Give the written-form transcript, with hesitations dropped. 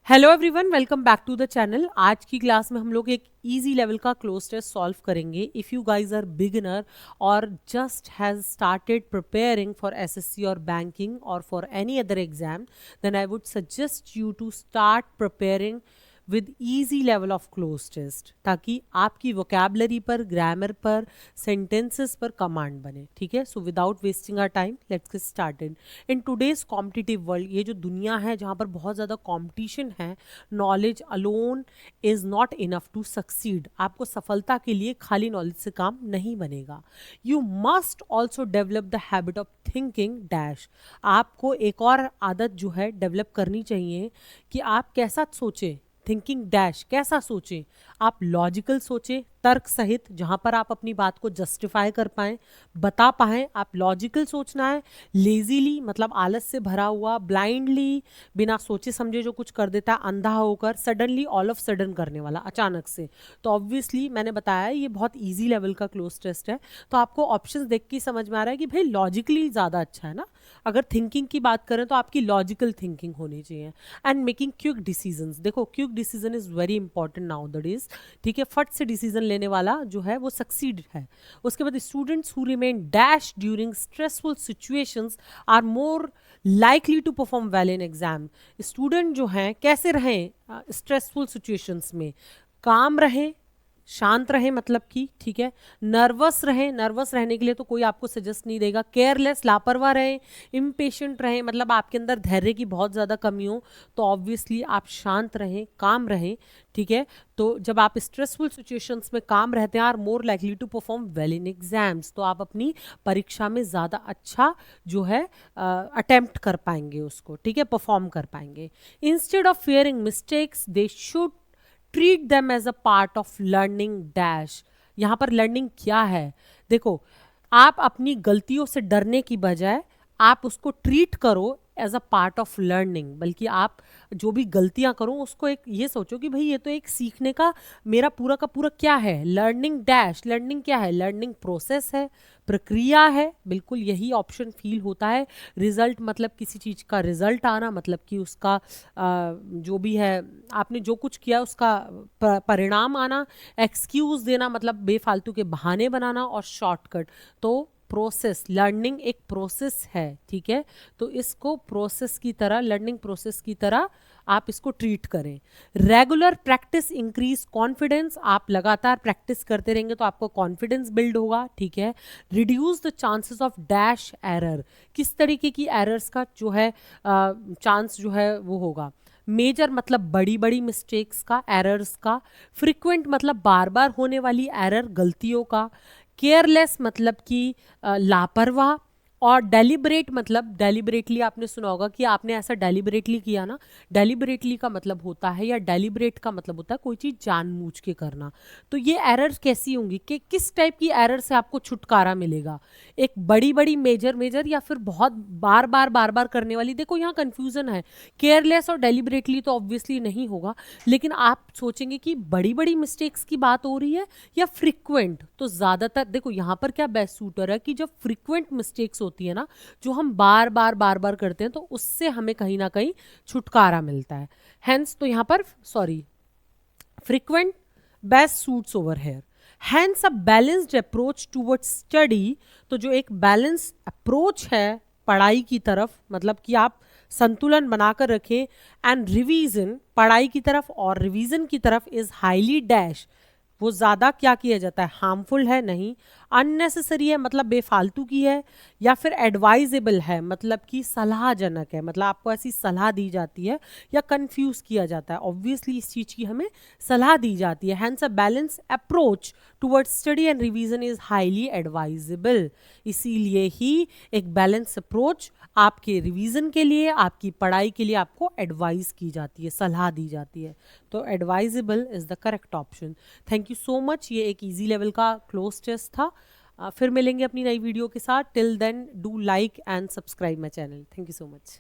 Hello everyone, welcome back to the channel. आज की class में हम लोग एक इजी लेवल का क्लोज टेस्ट सॉल्व करेंगे। If you guys are beginner और just has started preparing for SSC और बैंकिंग और for any other exam, then I would suggest you to start preparing with easy level of cloze test, ताकि आपकी vocabulary पर, grammar पर, sentences पर command बने। ठीक है, so without wasting our time let's get started. In today's competitive world, ये जो दुनिया है जहाँ पर बहुत ज़्यादा कॉम्पिटिशन है, knowledge alone is not enough to succeed. आपको सफलता के लिए खाली नॉलेज से काम नहीं बनेगा। You must also develop the habit of thinking dash. आपको एक और आदत जो है डेवलप करनी चाहिए कि आप कैसा सोचें। थिंकिंग डैश, कैसा सोचें? आप लॉजिकल सोचें, तर्क सहित, जहां पर आप अपनी बात को जस्टिफाई कर पाएं, बता पाएं। आप लॉजिकल सोचना है, लेजीली मतलब आलस से भरा हुआ, ब्लाइंडली बिना सोचे समझे जो कुछ कर देता है, अंधा होकर, सडनली ऑल ऑफ सडन करने वाला, अचानक से। तो ऑब्वियसली मैंने बताया ये बहुत ईजी लेवल का क्लोज टेस्ट है, तो आपको ऑप्शंस देख के समझ में आ रहा है कि भाई लॉजिकली ज़्यादा अच्छा है ना। अगर थिंकिंग की बात करें तो आपकी लॉजिकल थिंकिंग होनी चाहिए। एंड मेकिंग क्विक डिसीजंस, देखो quick decision is very important now that is. ठीक है, फट से डिसीजन लेने वाला जो है वो सक्सीड है। उसके बाद students who remain dash during stressful situations are more likely to perform well in exam. Student जो हैं कैसे रहें स्ट्रेसफुल सिचुएशंस में? काम रहें, शांत रहे, मतलब कि ठीक है, नर्वस रहें, नर्वस रहने के लिए तो कोई आपको सजेस्ट नहीं देगा। केयरलेस, लापरवाह रहें, इम्पेशेंट रहें, मतलब आपके अंदर धैर्य की बहुत ज़्यादा कमी हो, तो ऑब्वियसली आप शांत रहें, काम रहें। ठीक है, तो जब आप स्ट्रेसफुल सिचुएशंस में काम रहते हैं, are more likely to perform well in exams, तो आप अपनी परीक्षा में ज़्यादा अच्छा जो है अटेम्प्ट कर पाएंगे उसको। ठीक है, परफॉर्म कर पाएंगे। Instead of fearing mistakes they should treat them as a part of learning dash. यहाँ पर लर्निंग क्या है? देखो, आप अपनी गलतियों से डरने की बजाय आप उसको ट्रीट करो as a part of learning. बल्कि आप जो भी गलतियां करो उसको एक ये सोचो कि भाई ये तो एक सीखने का मेरा पूरा का पूरा क्या है, लर्निंग डैश। लर्निंग क्या है? लर्निंग प्रोसेस है, प्रक्रिया है। बिल्कुल यही ऑप्शन फील होता है। रिजल्ट मतलब किसी चीज़ का रिजल्ट आना, मतलब कि उसका जो भी है आपने जो कुछ किया उसका परिणाम आना। एक्सक्यूज देना मतलब बेफालतू के बहाने बनाना। और शॉर्टकट, तो प्रोसेस, लर्निंग एक प्रोसेस है। ठीक है, तो इसको प्रोसेस की तरह, लर्निंग प्रोसेस की तरह आप इसको ट्रीट करें। रेगुलर प्रैक्टिस इंक्रीज कॉन्फिडेंस, आप लगातार प्रैक्टिस करते रहेंगे तो आपको कॉन्फिडेंस बिल्ड होगा। ठीक है, reduce the chances of dash error, किस तरीके की एरर्स का जो है चांस जो है वो होगा? मेजर मतलब बड़ी बड़ी मिस्टेक्स का, एरर्स का। फ्रिक्वेंट मतलब बार बार होने वाली एरर, गलतियों का। केयरलेस मतलब कि लापरवाह। और डेलिबरेट मतलब, डेलिबरेटली आपने सुना होगा कि आपने ऐसा डेलिबरेटली किया ना। डेलिबरेटली का मतलब होता है, या डेलिबरेट का मतलब होता है कोई चीज़ जानबूझ के करना। तो ये एरर्स कैसी होंगी कि किस टाइप की एरर से आपको छुटकारा मिलेगा? एक बड़ी बड़ी मेजर मेजर, या फिर बहुत बार बार करने वाली? देखो यहाँ कंफ्यूजन है। केयरलेस और डेलिबरेटली तो ऑब्वियसली नहीं होगा, लेकिन आप सोचेंगे कि बड़ी बड़ी मिस्टेक्स की बात हो रही है या फ्रिक्वेंट। तो ज़्यादातर देखो यहाँ पर क्या बेस्ट सूटर है कि जब फ्रिक्वेंट मिस्टेक्स होती है ना, जो हम बार बार करते हैं, तो उससे हमें कहीं ना कहीं छुटकारा मिलता है। हेंस तो यहाँ पर sorry, frequent best suits over here. Hence a balanced approach towards study, तो जो एक बैलेंस अप्रोच है पढ़ाई की तरफ, मतलब कि आप संतुलन बनाकर रखें। एंड रिवीजन, पढ़ाई की तरफ और रिवीजन की तरफ, इज हाईली डैश, वो ज़्यादा क्या किया जाता है? हार्मफुल है नहीं। अननेसेसरी है मतलब बेफालतू की है। या फिर एडवाइजेबल है मतलब कि सलाहजनक है, मतलब आपको ऐसी सलाह दी जाती है या कंफ्यूज किया जाता है। ऑब्वियसली इस चीज़ की हमें सलाह दी जाती है। Hence a balance approach towards study and revision is highly advisable. इसीलिए ही एक बैलेंस अप्रोच आपके रिवीजन के लिए, आपकी पढ़ाई के लिए आपको एडवाइस की जाती है, सलाह दी जाती है। तो advisable is the correct option. Thank you so much. ये एक इजी लेवल का क्लोज टेस्ट था। फिर मिलेंगे अपनी नई वीडियो के साथ। Till then do like and subscribe my channel. Thank you so much.